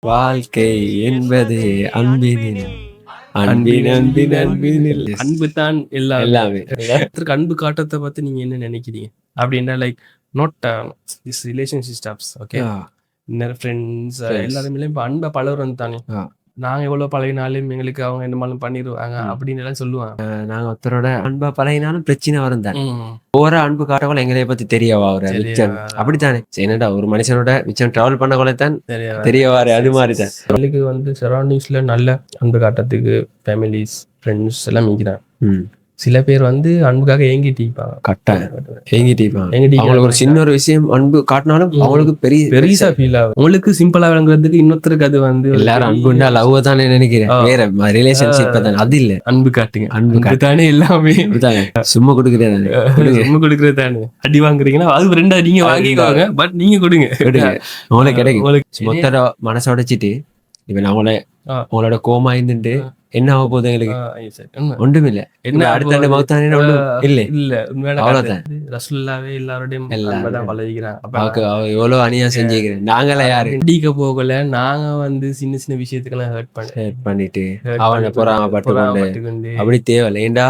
வாழ்க்கை என்பது அன்பினில் அன்பின் அன்பின் அன்பினில் அன்பு தான் எல்லாம். எல்லாமே. ஒருத்தருக்கு அன்பு காட்டுறதை பத்தி நீங்க என்ன நினைக்கிறீங்க அப்படின்னா, like not this relationship stops, okay, friends எல்லாருமே இப்போ அன்பை பழகுறது தானே. நாங்க எவ்வளவு பழகினாலும் எங்களுக்கு அவங்க என்ன மாதிரி பண்ணிடுவாங்க அப்படின்னு எல்லாம் சொல்லுவாங்க. நாங்க ஒருத்தரோட அன்பா பழகினாலும் பிரச்சனை வரும் தான். ஓர அன்பு காட்டவங்கள எங்களைய பத்தி தெரியவா அவரை மிச்சம் அப்படித்தானே. என்னடா ஒரு மனுஷனோட மிச்சம் டிராவல் பண்ண கொள்ளத்தான் தெரியவாரு. அது மாதிரிதான் எங்களுக்கு வந்து சரௌண்டிங்ஸ்ல நல்ல அன்பு காட்டுறதுக்கு ஃபேமிலிஸ் ஃப்ரெண்ட்ஸ் எல்லாம் மிக்கிறாங்க. சில பேர் வந்து அன்புக்காக ஏங்கிட்டு இருப்பாங்க. கட்டாயம் ஏங்கிட்டு இருப்பாங்க. அவங்களுக்கு ஒரு சின்ன ஒரு விஷயம் அன்பு காட்டினாலும் அவங்களுக்கு பெருசா ஃபீல் ஆகும். உங்களுக்கு சிம்பிளா விளங்குறதுக்கு இன்னொருத்தருக்கு அது வந்து எல்லாரும் அன்புண்டா லவ் தானே நினைக்கிறேன். வேற ரிலேஷன்ஷிப் தான். அது இல்ல, அன்பு காட்டுங்க. அன்பு தானே எல்லாமே. சும்மா கொடுக்குறேன், சும்மா கொடுக்குறது தானே. அடி வாங்குறீங்கன்னா அது ரெண்டா நீங்க வாங்கிக்குவாங்க, பட் நீங்க கொடுங்க, உங்களுக்கு கிடைக்கும். மொத்த மனசை உடைச்சிட்டு இப்ப நான் உங்களோட கோமா இருந்துட்டு என்ன ஆக போகுது எங்களுக்கு ஒன்றும் இல்ல. என்ன அடுத்த மௌத்தானே ஒன்றும் இல்லை. இல்ல அவ்வளவுதான். ரசூலுல்லாஹ் எல்லாரோடையும் பழகிக்கிறான். எவ்வளவு அநியா செஞ்சுக்கிறேன். நாங்கள யாரு அடிக்க போகல, நாங்க வந்து சின்ன சின்ன விஷயத்துக்கெல்லாம் ஹர்ட் பண்ணிட்டு அவனை போறாங்க பட்டு கொண்டு அப்படி தேவையில்லை. ஏண்டா